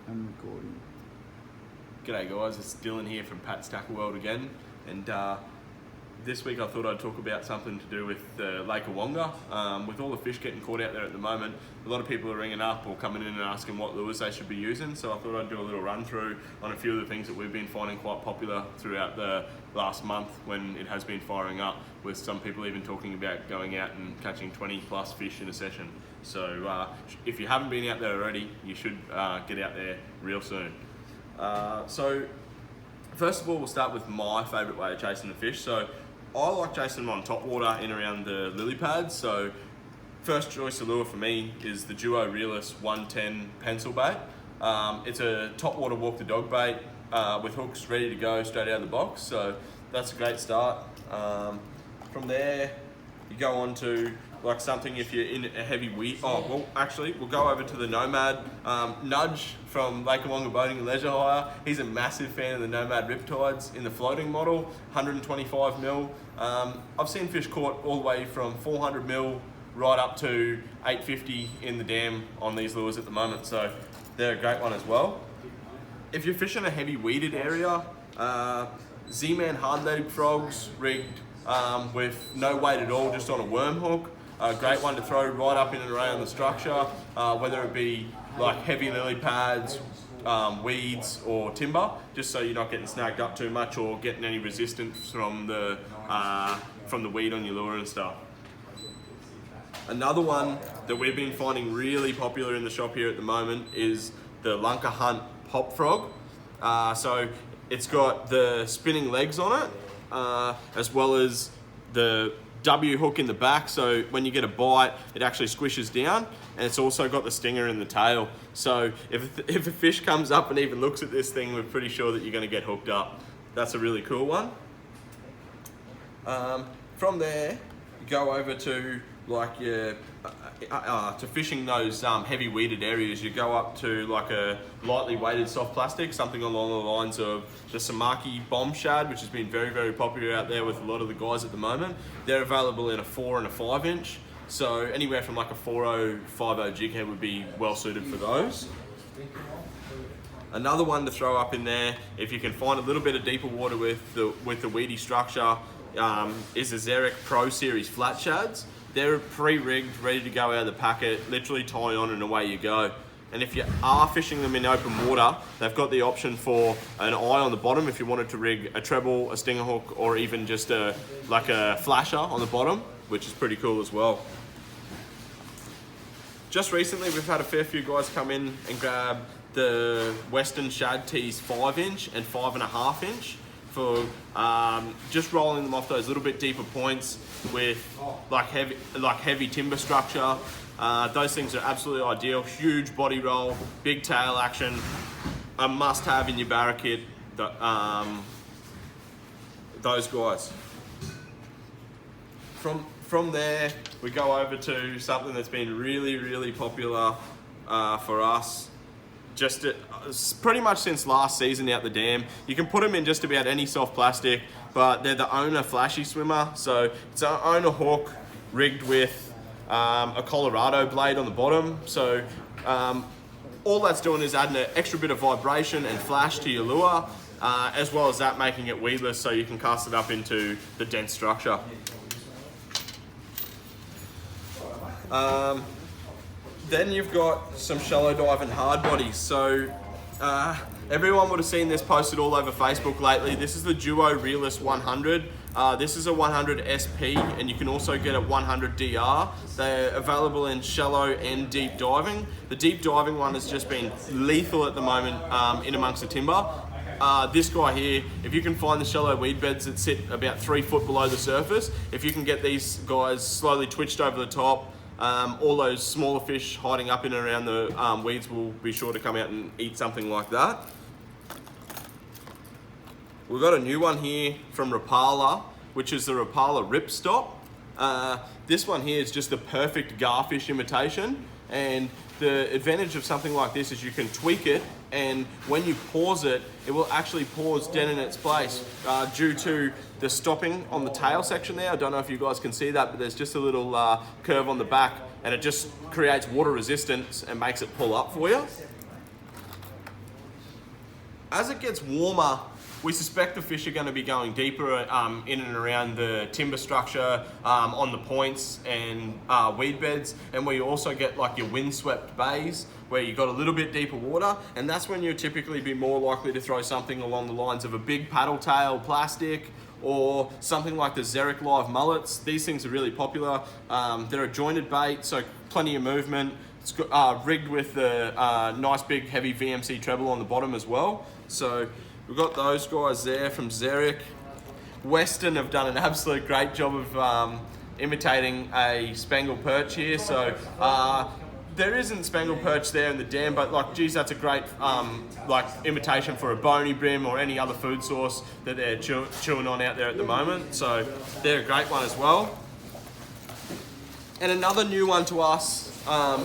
I'm recording. G'day guys, it's Dylan here from Pat's Tackle World again, and this week I thought I'd talk about something to do with Lake Awoonga. With all the fish getting caught out there at the moment, a lot of people are ringing up or coming in and asking what lures they should be using, so I thought I'd do a little run through on a few of the things that we've been finding quite popular throughout the last month when it has been firing up, with some people even talking about going out and catching 20 plus fish in a session. So if you haven't been out there already, you should get out there real soon. So first of all, we'll start with my favourite way of chasing the fish. So I like chasing them on top water in around the lily pads. So first choice of lure for me is the Duo Realist 110 pencil bait. It's a top water walk the dog bait with hooks ready to go straight out of the box. So that's a great start. From there, you go on to like something if you're in a heavy weed. Oh, well, actually, we'll go over to the Nomad. Nudge from Lake Awoonga Boating and Leisure Hire. He's a massive fan of the Nomad Riptides in the floating model, 125 mil. I've seen fish caught all the way from 400 mil right up to 850 in the dam on these lures at the moment. So they're a great one as well. If you're fishing a heavy weeded area, Z-Man hard leg frogs rigged with no weight at all, just on a worm hook. A great one to throw right up in and around the structure, whether it be like heavy lily pads, weeds or timber, just so you're not getting snagged up too much or getting any resistance from the weed on your lure and stuff. Another one that we've been finding really popular in the shop here at the moment is the Lunker Hunt Pop Frog. So it's got the spinning legs on it, as well as the W hook in the back, so when you get a bite it actually squishes down, and it's also got the stinger in the tail, so if a fish comes up and even looks at this thing, we're pretty sure that you're going to get hooked up. That's a really cool one. From there you go over to like your to fishing those heavy weeded areas. You go up to like a lightly weighted soft plastic, something along the lines of the Samaki bomb shad, which has been very, very popular out there with a lot of the guys at the moment. They're available in a 4 and a 5 inch, so anywhere from like a 4.0, 5.0 jig head would be well suited for those. Another one to throw up in there, if you can find a little bit of deeper water with the weedy structure, is the Xeric Pro Series flat shads. They're pre-rigged, ready to go out of the packet, literally tie on and away you go. And if you are fishing them in open water, they've got the option for an eye on the bottom if you wanted to rig a treble, a stinger hook, or even just like a flasher on the bottom, which is pretty cool as well. Just recently, we've had a fair few guys come in and grab the Western Shad Tees 5 inch and 5.5 inch. For just rolling them off those little bit deeper points with like heavy timber structure. Those things are absolutely ideal. Huge body roll, big tail action, a must have in your barra kit. Those guys. From there we go over to something that's been really, really popular for us. Just pretty much since last season out the dam. You can put them in just about any soft plastic, but they're the Owner Flashy Swimmer. So it's an Owner hook rigged with a Colorado blade on the bottom. So all that's doing is adding an extra bit of vibration and flash to your lure, as well as that making it weedless so you can cast it up into the dense structure. Then you've got some shallow dive and hard bodies. So everyone would have seen this posted all over Facebook lately. This is the Duo Realist 100. This is a 100 SP, and you can also get a 100 DR. They're available in shallow and deep diving. The deep diving one has just been lethal at the moment in amongst the timber. This guy here, if you can find the shallow weed beds that sit about 3 foot below the surface, if you can get these guys slowly twitched over the top, all those smaller fish hiding up in and around the weeds will be sure to come out and eat something like that. We've got a new one here from Rapala, which is the Rapala Rip Stop. This one here is just the perfect garfish imitation, and the advantage of something like this is you can tweak it, and when you pause it, it will actually pause dead in its place due to the stopping on the tail section there. I don't know if you guys can see that, but there's just a little curve on the back, and it just creates water resistance and makes it pull up for you. As it gets warmer, we suspect the fish are going to be going deeper in and around the timber structure, on the points and weed beds, and where you also get like your windswept bays where you've got a little bit deeper water, and that's when you'll typically be more likely to throw something along the lines of a big paddle tail plastic or something like the Xeric Live mullets. These things are really popular. They're a jointed bait, so plenty of movement. It's rigged with the nice big heavy VMC treble on the bottom as well. So we've got those guys there from Xeric. Western have done an absolute great job of imitating a spangled perch here. So there isn't spangled perch there in the dam, but like, geez, that's a great like imitation for a bony brim or any other food source that they're chewing on out there at the moment. So they're a great one as well. And another new one to us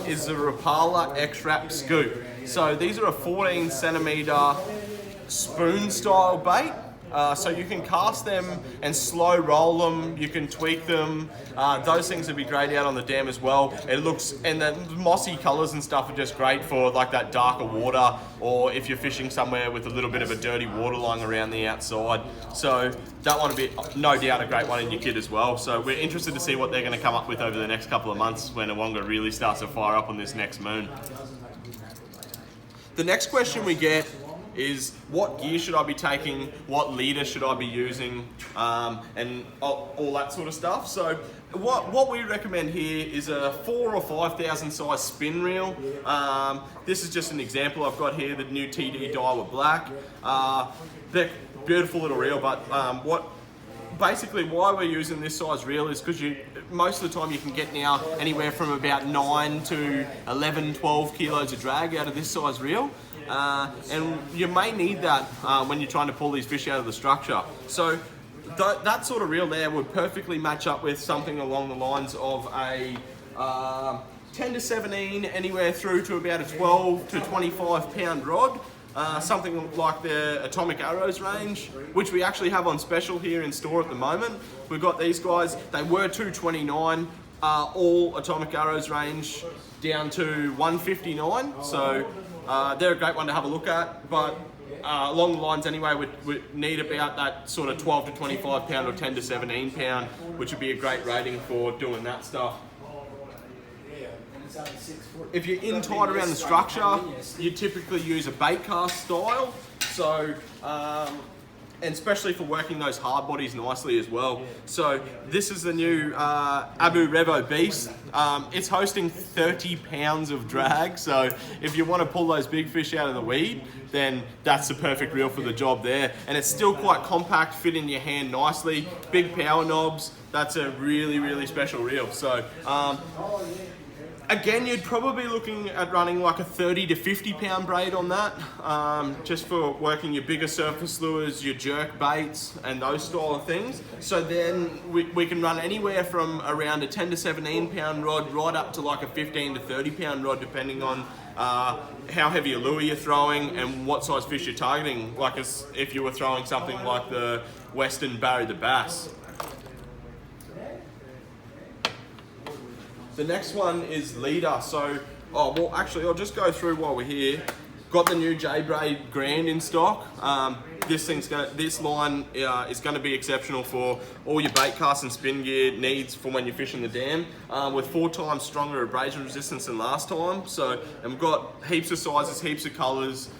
is the Rapala X-Wrap Scoop. So these are a 14 centimeter spoon style bait. So you can cast them and slow roll them, you can tweak them. Those things would be great out on the dam as well. It looks, and the mossy colors and stuff are just great for like that darker water, or if you're fishing somewhere with a little bit of a dirty water lying around the outside. So that one would be no doubt a great one in your kit as well. So we're interested to see what they're going to come up with over the next couple of months when Awoonga really starts to fire up on this next moon. The next question we get is, what gear should I be taking, what leader should I be using, and all that sort of stuff. So what we recommend here is a 4,000 or 5,000 size spin reel. This is just an example I've got here, the new TD Daiwa Black. They're beautiful little reel, but basically why we're using this size reel is because most of the time you can get now anywhere from about 9 to 11, 12 kilos of drag out of this size reel. And you may need that when you're trying to pull these fish out of the structure. So that sort of reel there would perfectly match up with something along the lines of a 10 to 17, anywhere through to about a 12 to 25 pound rod. Something like the Atomic Arrows range, which we actually have on special here in store at the moment. We've got these guys, they were $229, all Atomic Arrows range down to $159. So they're a great one to have a look at, but along the lines anyway, we need about that sort of 12 to 25 pound or 10 to 17 pound, which would be a great rating for doing that stuff. If you're in tight around the structure, you typically use a bait cast style. So, and especially for working those hard bodies nicely as well. So this is the new Abu Revo Beast. It's hosting 30 pounds of drag. So if you want to pull those big fish out of the weed, then that's the perfect reel for the job there. And it's still quite compact, fit in your hand nicely. Big power knobs. That's a really, really special reel. So, again, you'd probably be looking at running like a 30 to 50 pound braid on that, just for working your bigger surface lures, your jerk baits and those style of things. So then we can run anywhere from around a 10 to 17 pound rod right up to like a 15 to 30 pound rod, depending on how heavy a lure you're throwing and what size fish you're targeting, like if you were throwing something like the Western Barry the Bass. The next one is leader. So, well, actually, I'll just go through while we're here. Got the new J-Braid Grand in stock. This line is going to be exceptional for all your bait cast and spin gear needs for when you're fishing the dam, with 4 times stronger abrasion resistance than last time. So, and we've got heaps of sizes, heaps of colours.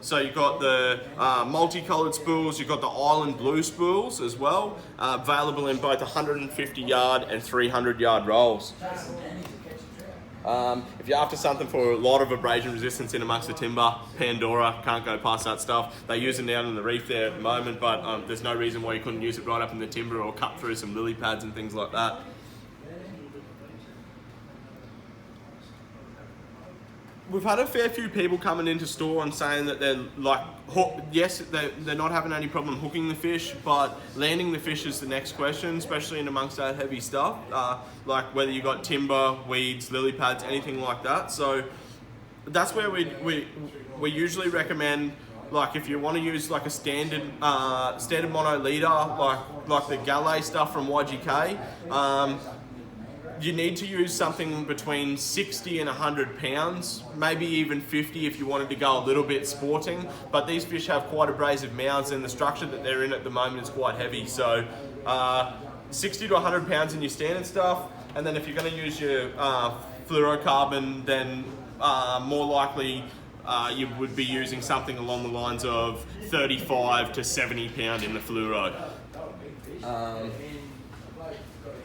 So you've got the multicolored spools, you've got the island blue spools as well, available in both 150 yard and 300 yard rolls. If you're after something for a lot of abrasion resistance in amongst the timber, Pandora, can't go past that stuff. They use it down in the reef there at the moment, but there's no reason why you couldn't use it right up in the timber or cut through some lily pads and things like that. We've had a fair few people coming into store and saying that they're like, yes, they're not having any problem hooking the fish, but landing the fish is the next question, especially in amongst that heavy stuff, like whether you got timber, weeds, lily pads, anything like that. So that's where we usually recommend, like if you want to use like a standard mono leader, like the Galet stuff from YGK. you need to use something between 60 and 100 pounds, maybe even 50 if you wanted to go a little bit sporting. But these fish have quite abrasive mouths, and the structure that they're in at the moment is quite heavy. So 60 to 100 pounds in your standard stuff. And then if you're going to use your fluorocarbon, then more likely you would be using something along the lines of 35 to 70 pound in the fluoro.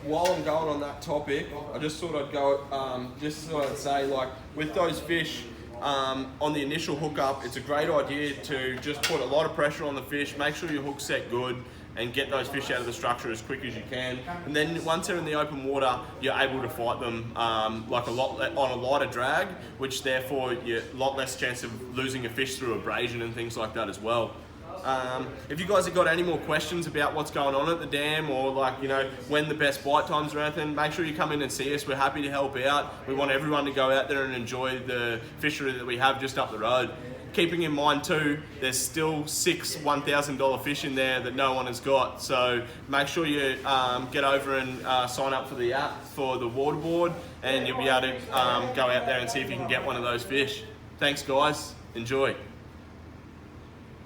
While I'm going on that topic, I just thought I'd go, just thought I'd say, like, with those fish, on the initial hookup, it's a great idea to just put a lot of pressure on the fish, make sure your hook's set good, and get those fish out of the structure as quick as you can. And then once they're in the open water, you're able to fight them like on a lighter drag, which therefore you're a lot less chance of losing a fish through abrasion and things like that as well. If you guys have got any more questions about what's going on at the dam, or like, you know, when the best bite times or anything, make sure you come in and see us. We're happy to help out. We want everyone to go out there and enjoy the fishery that we have just up the road. Keeping in mind too, there's still 6 $1,000 fish in there that no one has got. So make sure you get over and sign up for the app for the waterboard, and you'll be able to go out there and see if you can get one of those fish. Thanks guys, enjoy.